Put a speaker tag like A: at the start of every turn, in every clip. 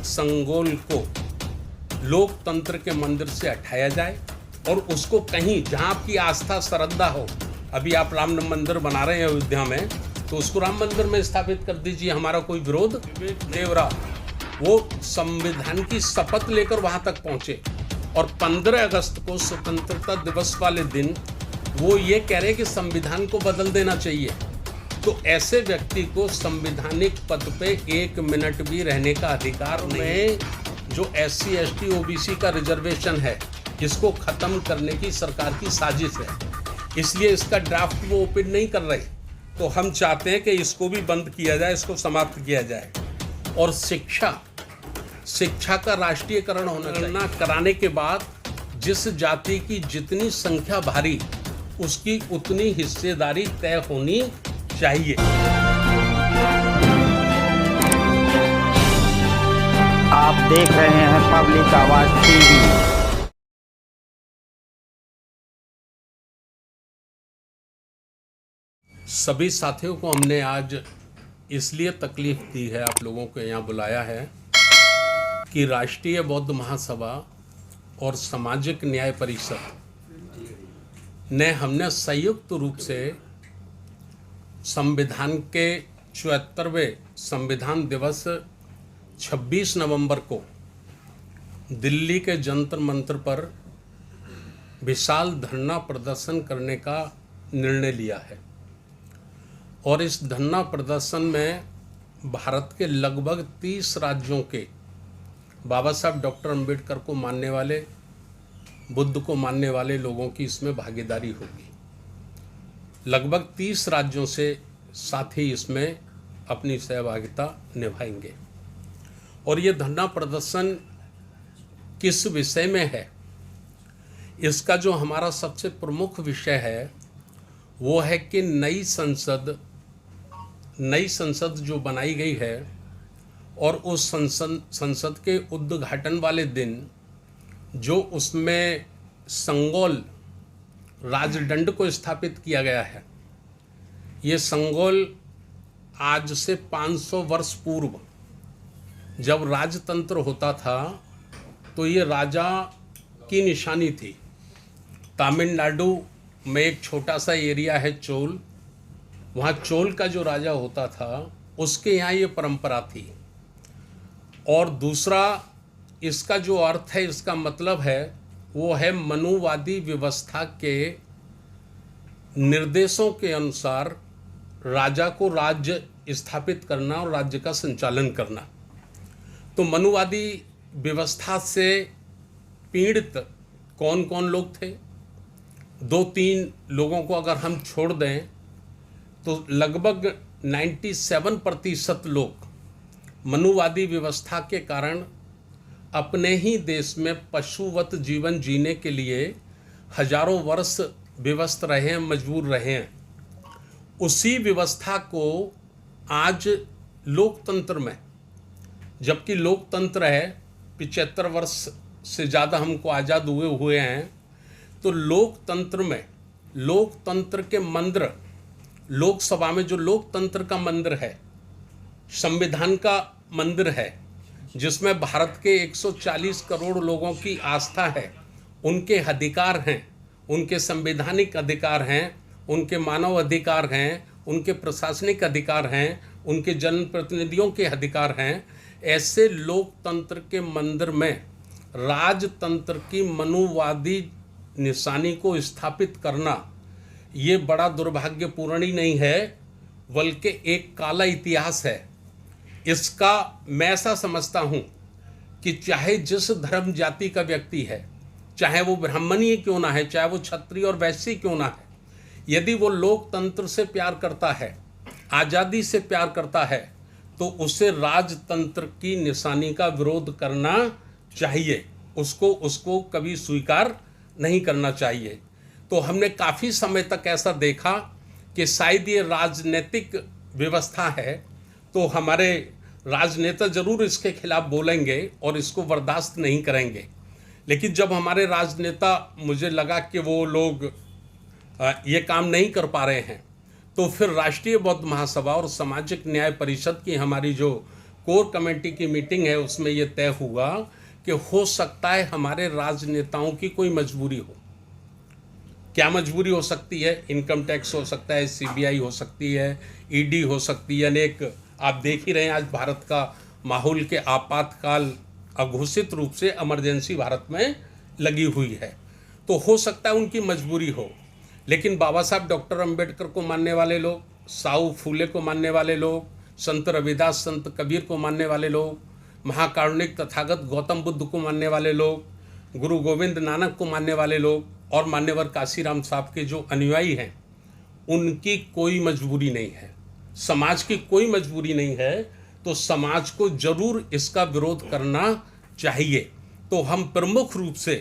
A: संगोल को लोकतंत्र के मंदिर से हटाया जाए और उसको कहीं जहां आपकी आस्था श्रद्धा हो, अभी आप राम मंदिर बना रहे हैं अयोध्या में, तो उसको राम मंदिर में स्थापित कर दीजिए, हमारा कोई विरोध। विवेक देवरा वो संविधान की शपथ लेकर वहां तक पहुंचे और 15 अगस्त को स्वतंत्रता दिवस वाले दिन वो ये कह रहे हैं कि संविधान को बदल देना चाहिए। तो ऐसे व्यक्ति को संवैधानिक पद पे 1 मिनट भी रहने का अधिकार नहीं। जो SC ST OBC का रिजर्वेशन है, इसको खत्म करने की सरकार की साजिश है, इसलिए इसका ड्राफ्ट वो ओपन नहीं कर रहे। तो हम चाहते हैं कि इसको भी बंद किया जाए, इसको समाप्त किया जाए। और शिक्षा का राष्ट्रीयकरण होना कराने के बाद जिस जाति की जितनी संख्या भारी, उसकी उतनी हिस्सेदारी तय होनी चाहिए।
B: आप देख रहे हैं पब्लिक आवाज TV।
A: सभी साथियों को हमने आज इसलिए तकलीफ दी है, आप लोगों को यहाँ बुलाया है कि राष्ट्रीय बौद्ध महासभा और सामाजिक न्याय परिषद ने हमने संयुक्त रूप से संविधान के 74वें संविधान दिवस 26 नवंबर को दिल्ली के जंतर मंतर पर विशाल धरना प्रदर्शन करने का निर्णय लिया है। और इस धरना प्रदर्शन में भारत के लगभग 30 राज्यों के बाबा साहब डॉक्टर अंबेडकर को मानने वाले, बुद्ध को मानने वाले लोगों की इसमें भागीदारी होगी। लगभग 30 राज्यों से साथी इसमें अपनी सहभागिता निभाएंगे। और ये धरना प्रदर्शन किस विषय में है, इसका जो हमारा सबसे प्रमुख विषय है वो है कि नई संसद जो बनाई गई है और उस संसद के उद्घाटन वाले दिन जो उसमें संगोल राजदंड को स्थापित किया गया है, ये संगोल आज से 500 वर्ष पूर्व जब राजतंत्र होता था तो ये राजा की निशानी थी। तमिलनाडु में एक छोटा सा एरिया है चोल, वहाँ चोल का जो राजा होता था उसके यहाँ ये परंपरा थी। और दूसरा इसका जो अर्थ है, इसका मतलब है वो है मनुवादी व्यवस्था के निर्देशों के अनुसार राजा को राज्य स्थापित करना और राज्य का संचालन करना। तो मनुवादी व्यवस्था से पीड़ित कौन कौन लोग थे? 2-3 लोगों को अगर हम छोड़ दें तो लगभग 97% लोग मनुवादी व्यवस्था के कारण अपने ही देश में पशुवत जीवन जीने के लिए हजारों वर्ष विवश रहे हैं, मजबूर रहे हैं। उसी व्यवस्था को आज लोकतंत्र में, जबकि लोकतंत्र है 75 वर्ष से ज़्यादा हमको आज़ाद हुए हैं, तो लोकतंत्र में लोकतंत्र के मंदिर, लोकसभा में जो लोकतंत्र का मंदिर है, संविधान का मंदिर है, जिसमें भारत के 140 करोड़ लोगों की आस्था है, उनके अधिकार हैं, उनके संवैधानिक अधिकार हैं, उनके मानव अधिकार हैं, उनके प्रशासनिक अधिकार हैं, उनके जनप्रतिनिधियों के अधिकार हैं। ऐसे लोकतंत्र के मंदिर में राजतंत्र की मनुवादी निशानी को स्थापित करना ये बड़ा दुर्भाग्यपूर्ण ही नहीं है, बल्कि एक काला इतिहास है। इसका मैं ऐसा समझता हूँ कि चाहे जिस धर्म जाति का व्यक्ति है, चाहे वो ब्राह्मण ही क्यों ना है, चाहे वो क्षत्रिय और वैश्य क्यों ना है, यदि वो लोकतंत्र से प्यार करता है, आज़ादी से प्यार करता है, तो उसे राजतंत्र की निशानी का विरोध करना चाहिए, उसको कभी स्वीकार नहीं करना चाहिए। तो हमने काफ़ी समय तक ऐसा देखा कि शायद ये राजनीतिक व्यवस्था है, तो हमारे राजनेता जरूर इसके खिलाफ बोलेंगे और इसको बर्दाश्त नहीं करेंगे। लेकिन जब हमारे राजनेता, मुझे लगा कि वो लोग ये काम नहीं कर पा रहे हैं, तो फिर राष्ट्रीय बौद्ध महासभा और सामाजिक न्याय परिषद की हमारी जो कोर कमेटी की मीटिंग है, उसमें ये तय हुआ कि हो सकता है हमारे राजनेताओं की कोई मजबूरी हो। क्या मजबूरी हो सकती है? इनकम टैक्स हो सकता है, सीबीआई हो सकती है, ईडी हो सकती है, अनेक। आप देख ही रहे हैं आज भारत का माहौल के आपातकाल अघोषित रूप से इमरजेंसी भारत में लगी हुई है। तो हो सकता है उनकी मजबूरी हो, लेकिन बाबा साहब डॉक्टर अंबेडकर को मानने वाले लोग, साऊ फूले को मानने वाले लोग, संत रविदास संत कबीर को मानने वाले लोग, महाकारुणिक तथागत गौतम बुद्ध को मानने वाले लोग, गुरु गोविंद नानक को मानने वाले लोग और मान्यवर काशीराम साहब के जो अनुयायी हैं, उनकी कोई मजबूरी नहीं है, समाज की कोई मजबूरी नहीं है। तो समाज को जरूर इसका विरोध करना चाहिए। तो हम प्रमुख रूप से,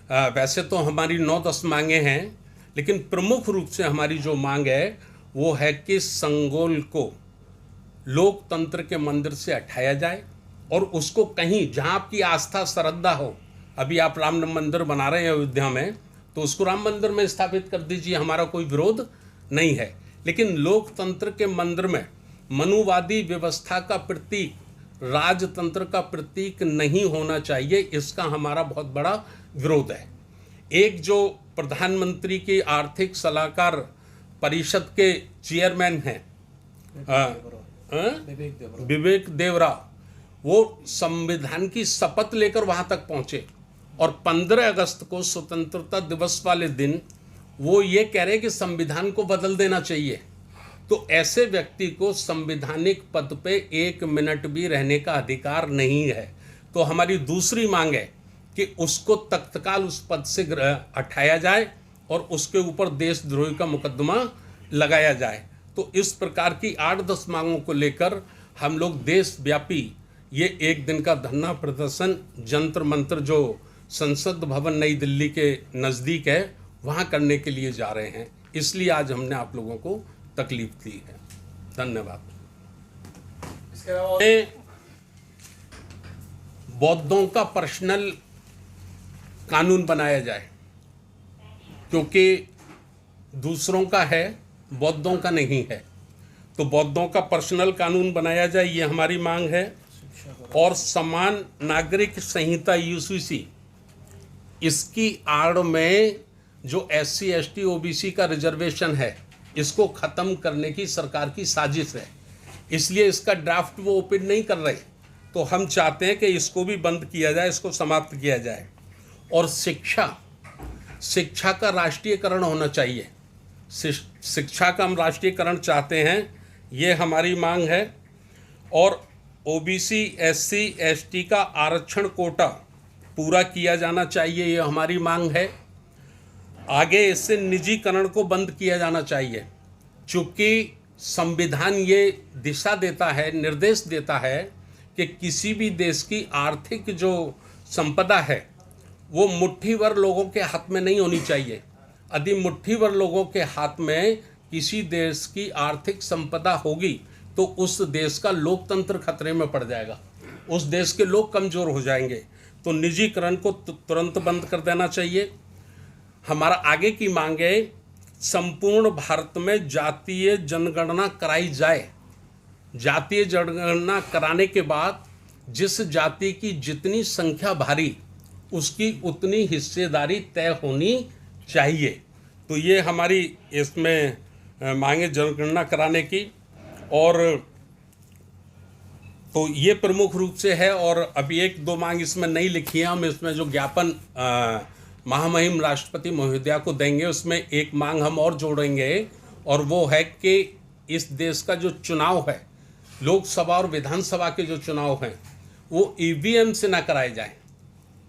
A: वैसे तो हमारी 9-10 मांगे हैं, लेकिन प्रमुख रूप से हमारी जो मांग है वो है कि संगोल को लोकतंत्र के मंदिर से हटाया जाए और उसको कहीं जहां आपकी आस्था श्रद्धा हो, अभी आप राम मंदिर बना रहे हैं अयोध्या में, तो उसको राम मंदिर में स्थापित कर दीजिए, हमारा कोई विरोध नहीं है। लेकिन लोकतंत्र के मंदिर में मनुवादी व्यवस्था का प्रतीक, राजतंत्र का प्रतीक नहीं होना चाहिए, इसका हमारा बहुत बड़ा विरोध है। एक जो प्रधानमंत्री की आर्थिक सलाहकार परिषद के चेयरमैन हैं विवेक देवरा, वो संविधान की शपथ लेकर वहां तक पहुंचे और 15 अगस्त को स्वतंत्रता दिवस वाले दिन वो ये कह रहे हैं कि संविधान को बदल देना चाहिए। तो ऐसे व्यक्ति को संवैधानिक पद पे 1 मिनट भी रहने का अधिकार नहीं है। तो हमारी दूसरी मांग है कि उसको तत्काल उस पद से हटाया जाए और उसके ऊपर देशद्रोही का मुकदमा लगाया जाए। तो इस प्रकार की 8-10 मांगों को लेकर हम लोग देशव्यापी ये एक दिन का धरना प्रदर्शन जंतर मंतर जो संसद भवन नई दिल्ली के नज़दीक है वहाँ करने के लिए जा रहे हैं। इसलिए आज हमने आप लोगों को तकलीफ दी है। धन्यवाद। बौद्धों का पर्सनल कानून बनाया जाए, क्योंकि दूसरों का है, बौद्धों का नहीं है। तो बौद्धों का पर्सनल कानून बनाया जाए, ये हमारी मांग है। और समान नागरिक संहिता यूसीसी, इसकी आड़ में जो SC ST OBC का रिजर्वेशन है, इसको ख़त्म करने की सरकार की साजिश है। इसलिए इसका ड्राफ्ट वो ओपन नहीं कर रहे। तो हम चाहते हैं कि इसको भी बंद किया जाए, इसको समाप्त किया जाए। और शिक्षा का राष्ट्रीयकरण होना चाहिए। शिक्षा का हम राष्ट्रीयकरण चाहते हैं, ये हमारी मांग है। और OBC SC ST का आरक्षण कोटा पूरा किया जाना चाहिए, ये हमारी मांग है। आगे इससे निजीकरण को बंद किया जाना चाहिए, चूँकि संविधान ये दिशा देता है, निर्देश देता है कि किसी भी देश की आर्थिक जो संपदा है वो मुट्ठीभर लोगों के हाथ में नहीं होनी चाहिए। यदि मुट्ठीभर लोगों के हाथ में किसी देश की आर्थिक संपदा होगी तो उस देश का लोकतंत्र खतरे में पड़ जाएगा, उस देश के लोग कमज़ोर हो जाएंगे। तो निजीकरण को तुरंत बंद कर देना चाहिए। हमारा आगे की मांग है, संपूर्ण भारत में जातीय जनगणना कराई जाए। जातीय जनगणना कराने के बाद जिस जाति की जितनी संख्या भारी, उसकी उतनी हिस्सेदारी तय होनी चाहिए। तो ये हमारी इसमें मांगे जनगणना कराने की। और तो ये प्रमुख रूप से है। और अभी 1-2 मांग इसमें नहीं लिखी है, हम इसमें जो ज्ञापन महामहिम राष्ट्रपति महोदया को देंगे उसमें एक मांग हम और जोड़ेंगे, और वो है कि इस देश का जो चुनाव है, लोकसभा और विधानसभा के जो चुनाव हैं, वो EVM से ना कराए जाए,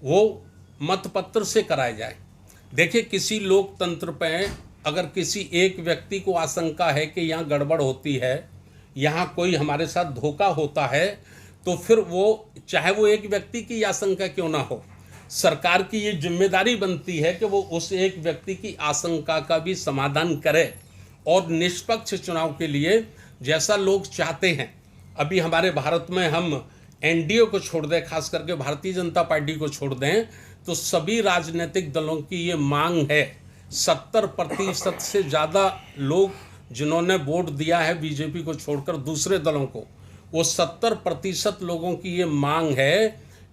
A: वो मतपत्र से कराए जाए। देखिए, किसी लोकतंत्र पे अगर किसी एक व्यक्ति को आशंका है कि यहाँ गड़बड़ होती है, यहाँ कोई हमारे साथ धोखा होता है, तो फिर वो, चाहे वो एक व्यक्ति की आशंका क्यों ना हो, सरकार की ये जिम्मेदारी बनती है कि वो उस एक व्यक्ति की आशंका का भी समाधान करे और निष्पक्ष चुनाव के लिए जैसा लोग चाहते हैं। अभी हमारे भारत में हम NDA को छोड़ दें, खास करके भारतीय जनता पार्टी को छोड़ दें, तो सभी राजनीतिक दलों की ये मांग है। 70% से ज़्यादा लोग जिन्होंने वोट दिया है बीजेपी को छोड़कर दूसरे दलों को, वो 70% लोगों की ये मांग है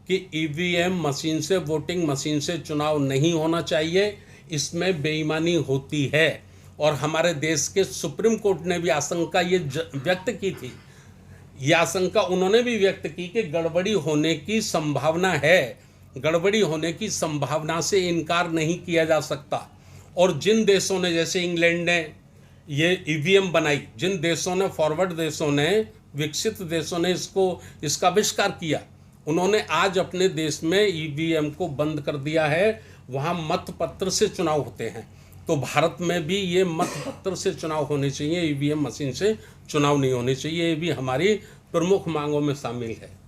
A: कि ईवीएम मशीन से, वोटिंग मशीन से चुनाव नहीं होना चाहिए, इसमें बेईमानी होती है। और हमारे देश के सुप्रीम कोर्ट ने भी आशंका ये व्यक्त की थी, ये आशंका उन्होंने भी व्यक्त की कि गड़बड़ी होने की संभावना है, गड़बड़ी होने की संभावना से इनकार नहीं किया जा सकता। और जिन देशों ने, जैसे इंग्लैंड ने ये ईवीएम बनाई, जिन देशों ने, फॉरवर्ड देशों ने, विकसित देशों ने इसका आविष्कार किया, उन्होंने आज अपने देश में ईवीएम को बंद कर दिया है। वहाँ मतपत्र से चुनाव होते हैं, तो भारत में भी ये मतपत्र से चुनाव होने चाहिए, ईवीएम मशीन से चुनाव नहीं होने चाहिए। ये भी हमारी प्रमुख मांगों में शामिल है।